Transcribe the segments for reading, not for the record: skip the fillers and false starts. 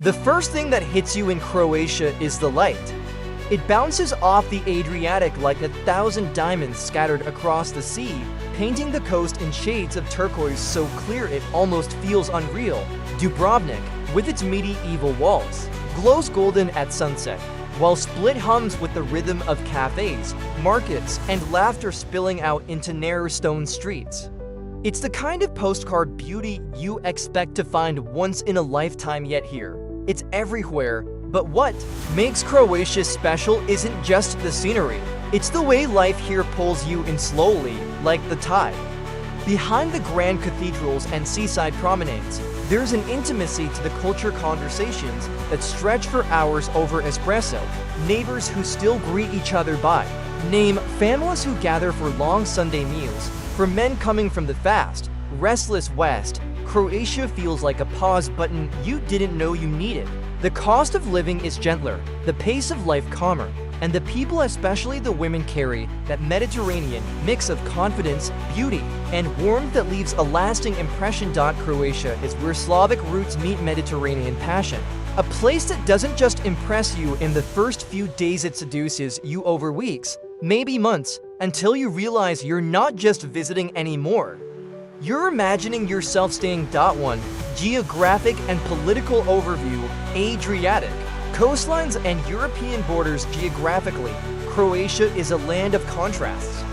The first thing that hits you in Croatia is the light. It bounces off the Adriatic like 1,000 diamonds scattered across the sea, painting the coast in shades of turquoise so clear it almost feels unreal. Dubrovnik, with its medieval walls, glows golden at sunset, while Split hums with the rhythm of cafes, markets, and laughter spilling out into narrow stone streets. It's the kind of postcard beauty you expect to find once in a lifetime, yet here, it's everywhere. But what makes Croatia special isn't just the scenery. It's the way life here pulls you in slowly, like the tide. Behind the grand cathedrals and seaside promenades, there's an intimacy to the culture conversations that stretch for hours over espresso, neighbors who still greet each other by name, families who gather for long Sunday meals. For men coming from the fast, restless West, Croatia feels like a pause button you didn't know you needed. The cost of living is gentler, the pace of life calmer, and the people, especially the women, carry that Mediterranean mix of confidence, beauty, and warmth that leaves a lasting impression. Croatia is where Slavic roots meet Mediterranean passion. A place that doesn't just impress you in the first few days, it seduces you over weeks, maybe months, until you realize you're not just visiting anymore. You're imagining yourself staying. 1. Geographic and political overview. Adriatic, coastlines and European borders. Geographically, Croatia is a land of contrasts.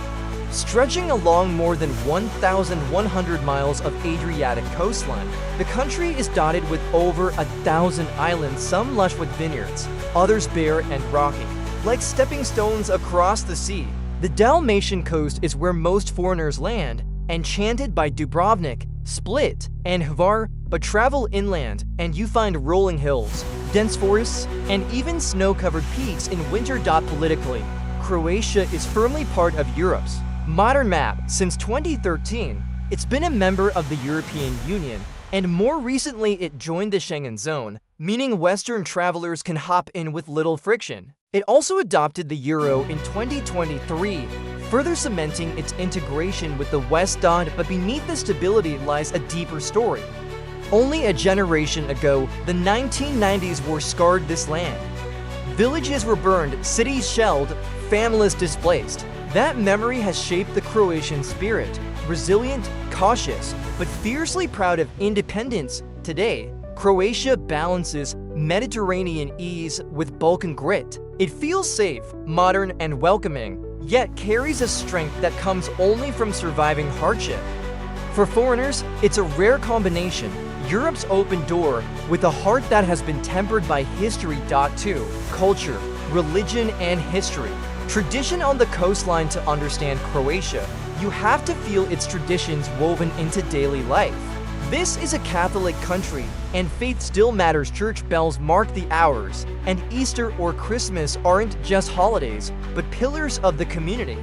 Stretching along more than 1,100 miles of Adriatic coastline, the country is dotted with over 1,000 islands, some lush with vineyards, others bare and rocky, like stepping stones across the sea. The Dalmatian coast is where most foreigners land, enchanted by Dubrovnik, Split, and Hvar, but travel inland and you find rolling hills, dense forests, and even snow-covered peaks in winter. Politically, Croatia is firmly part of Europe's modern map. Since 2013, it's been a member of the European Union, and more recently it joined the Schengen zone, meaning Western travelers can hop in with little friction. It also adopted the euro in 2023, further cementing its integration with the West. But beneath the stability lies a deeper story. Only a generation ago, the 1990s war scarred this land. Villages were burned, cities shelled, families displaced. That memory has shaped the Croatian spirit, resilient, cautious, but fiercely proud of independence. Today, Croatia balances Mediterranean ease with Balkan grit. It feels safe, modern, and welcoming, yet carries a strength that comes only from surviving hardship. For foreigners, it's a rare combination. Europe's open door with a heart that has been tempered by history. 2. Culture, religion, and history. Tradition. On the coastline. To understand Croatia, you have to feel its traditions woven into daily life. This is a Catholic country, and faith still matters. Church bells mark the hours, and Easter or Christmas aren't just holidays, but pillars of the community.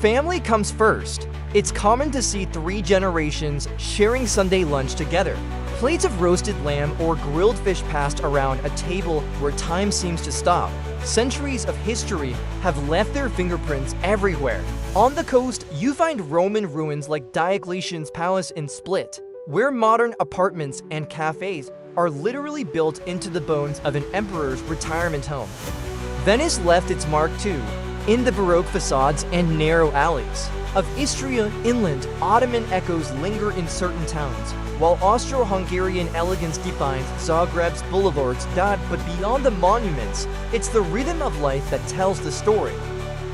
Family comes first. It's common to see 3 generations sharing Sunday lunch together. Plates of roasted lamb or grilled fish passed around a table where time seems to stop. Centuries of history have left their fingerprints everywhere. On the coast, you find Roman ruins like Diocletian's palace in Split, where modern apartments and cafes are literally built into the bones of an emperor's retirement home. Venice left its mark too, in the Baroque facades and narrow alleys. Of Istria inland, Ottoman echoes linger in certain towns, while Austro-Hungarian elegance defines Zagreb's boulevards. But beyond the monuments, it's the rhythm of life that tells the story.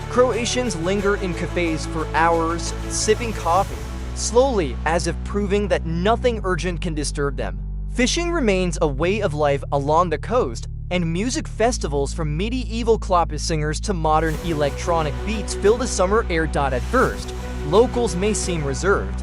Croatians linger in cafes for hours, sipping coffee, slowly, as if proving that nothing urgent can disturb them. Fishing remains a way of life along the coast, and music festivals, from medieval klapa singers to modern electronic beats, fill the summer air. At first, locals may seem reserved,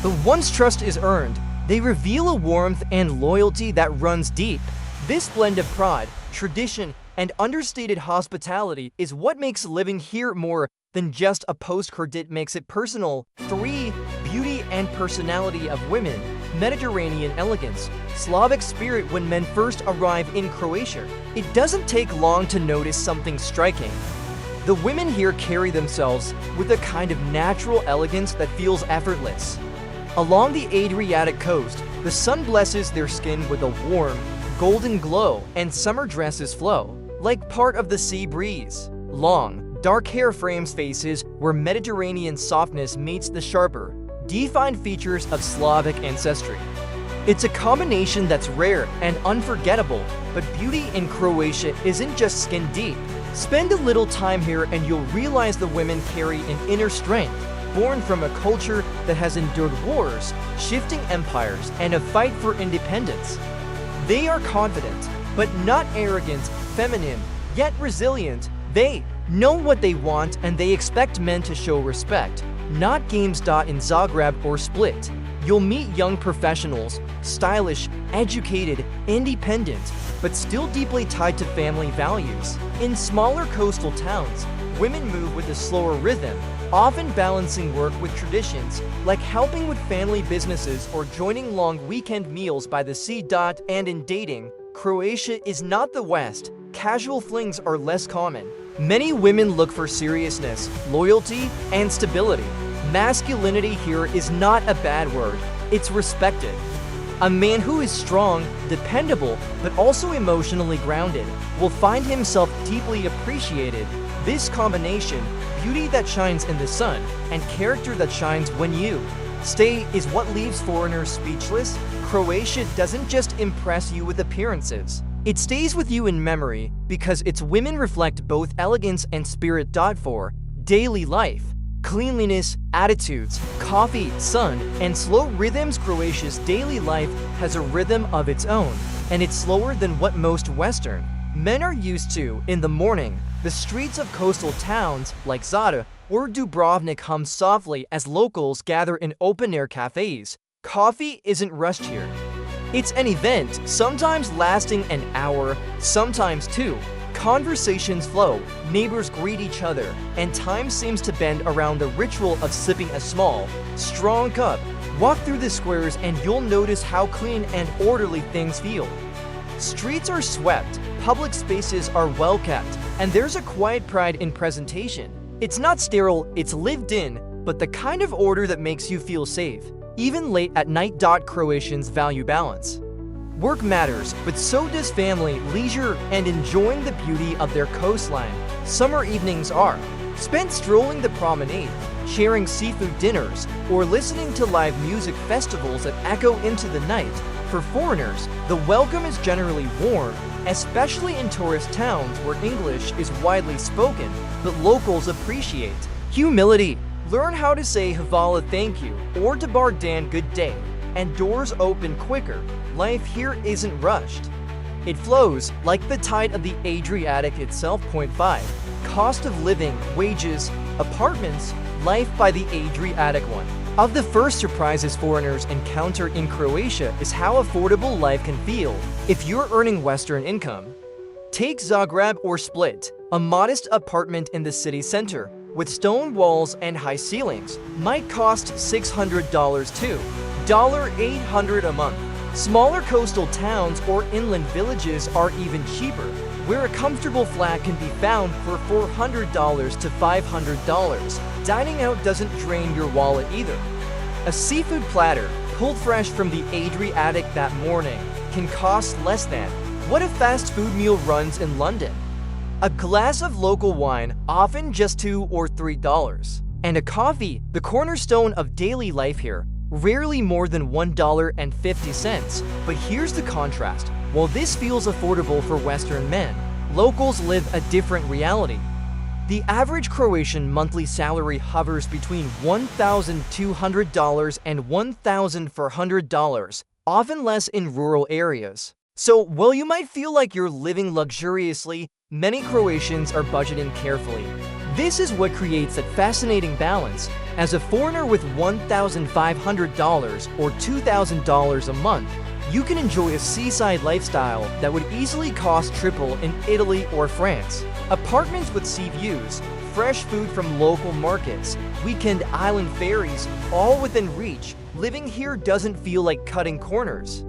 but once trust is earned, they reveal a warmth and loyalty that runs deep. This blend of pride, tradition, and understated hospitality is what makes living here more than just a postcard. It makes it personal. 3. Beauty and personality of women. Mediterranean elegance, Slavic spirit. When men first arrive in Croatia, it doesn't take long to notice something striking. The women here carry themselves with a kind of natural elegance that feels effortless. Along the Adriatic coast, the sun blesses their skin with a warm, golden glow, and summer dresses flow like part of the sea breeze. Long, dark hair frames faces where Mediterranean softness meets the sharper, defined features of Slavic ancestry. It's a combination that's rare and unforgettable, but beauty in Croatia isn't just skin deep. Spend a little time here and you'll realize the women carry an inner strength, born from a culture that has endured wars, shifting empires, and a fight for independence. They are confident, but not arrogant, feminine, yet resilient. They know what they want and they expect men to show respect, not games. In Zagreb or Split, you'll meet young professionals, stylish, educated, independent, but still deeply tied to family values. In smaller coastal towns, women move with a slower rhythm, often balancing work with traditions, like helping with family businesses or joining long weekend meals by the sea. And in dating, Croatia is not the West. Casual flings are less common. Many women look for seriousness, loyalty, and stability. Masculinity here is not a bad word, it's respected. A man who is strong, dependable, but also emotionally grounded will find himself deeply appreciated. This combination, beauty that shines in the sun and character that shines when you stay, is what leaves foreigners speechless. Croatia doesn't just impress you with appearances. It stays with you in memory because its women reflect both elegance and spirit. For daily life, cleanliness, attitudes, coffee, sun, and slow rhythms, Croatia's daily life has a rhythm of its own, and it's slower than what most Western men are used to. In the morning, the streets of coastal towns like Zadar or Dubrovnik hum softly as locals gather in open-air cafes. Coffee isn't rushed here. It's an event, sometimes lasting an hour, sometimes two. Conversations flow, neighbors greet each other, and time seems to bend around the ritual of sipping a small, strong cup. Walk through the squares and you'll notice how clean and orderly things feel. Streets are swept, public spaces are well kept, and there's a quiet pride in presentation. It's not sterile, it's lived in, but the kind of order that makes you feel safe, even late at night. Croatians value balance. Work matters, but so does family, leisure, and enjoying the beauty of their coastline. Summer evenings are spent strolling the promenade, sharing seafood dinners, or listening to live music festivals that echo into the night. For foreigners, the welcome is generally warm, especially in tourist towns where English is widely spoken, but locals appreciate humility. Learn how to say Hvala thank you or Dobar dan good day, and doors open quicker. Life here isn't rushed. It flows like the tide of the Adriatic itself. 5. Cost of living, wages, apartments, life by the Adriatic. One of the first surprises foreigners encounter in Croatia is how affordable life can feel if you're earning Western income. Take Zagreb or Split, a modest apartment in the city center with stone walls and high ceilings might cost $600 to $800 a month. Smaller coastal towns or inland villages are even cheaper, where a comfortable flat can be found for $400 to $500. Dining out doesn't drain your wallet either. A seafood platter, pulled fresh from the Adriatic that morning, can cost less than what a fast food meal runs in London. A glass of local wine, often just $2 or $3. And a coffee, the cornerstone of daily life here, rarely more than $1.50. But here's the contrast. While this feels affordable for Western men, locals live a different reality. The average Croatian monthly salary hovers between $1,200 and $1,400, often less in rural areas. So while you might feel like you're living luxuriously, many Croatians are budgeting carefully. This is what creates that fascinating balance. As a foreigner with $1,500 or $2,000 a month, you can enjoy a seaside lifestyle that would easily cost triple in Italy or France. Apartments with sea views, fresh food from local markets, weekend island ferries, all within reach. Living here doesn't feel like cutting corners.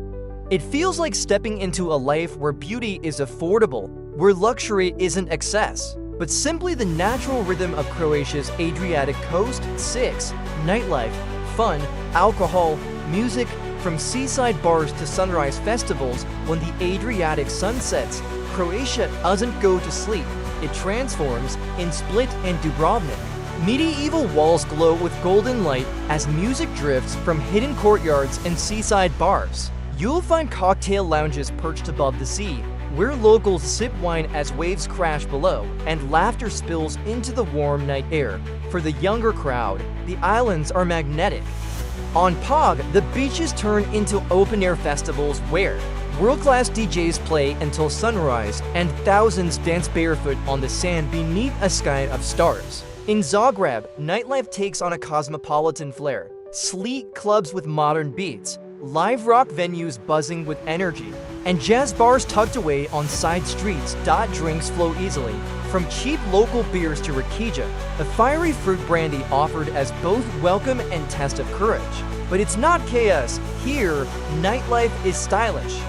It feels like stepping into a life where beauty is affordable, where luxury isn't excess, but simply the natural rhythm of Croatia's Adriatic coast. 6. Nightlife, fun, alcohol, music, From seaside bars to sunrise festivals, when the Adriatic sun sets, Croatia doesn't go to sleep. It transforms in Split and Dubrovnik. Medieval walls glow with golden light as music drifts from hidden courtyards and seaside bars. You'll find cocktail lounges perched above the sea, where locals sip wine as waves crash below, and laughter spills into the warm night air. For the younger crowd, the islands are magnetic. On Pog, the beaches turn into open-air festivals where world-class DJs play until sunrise and thousands dance barefoot on the sand beneath a sky of stars. In Zagreb, nightlife takes on a cosmopolitan flair. Sleek clubs with modern beats, live rock venues buzzing with energy, and jazz bars tucked away on side streets. Drinks flow easily, from cheap local beers to rakića, a fiery fruit brandy offered as both welcome and test of courage. But it's not chaos. Here, nightlife is stylish.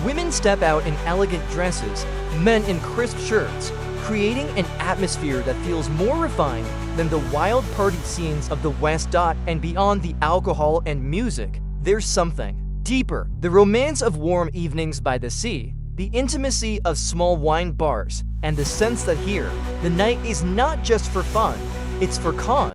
Women step out in elegant dresses, men in crisp shirts, creating an atmosphere that feels more refined than the wild party scenes of the West. And beyond the alcohol and music, there's something deeper. The romance of warm evenings by the sea, the intimacy of small wine bars, and the sense that here, the night is not just for fun, it's for calm.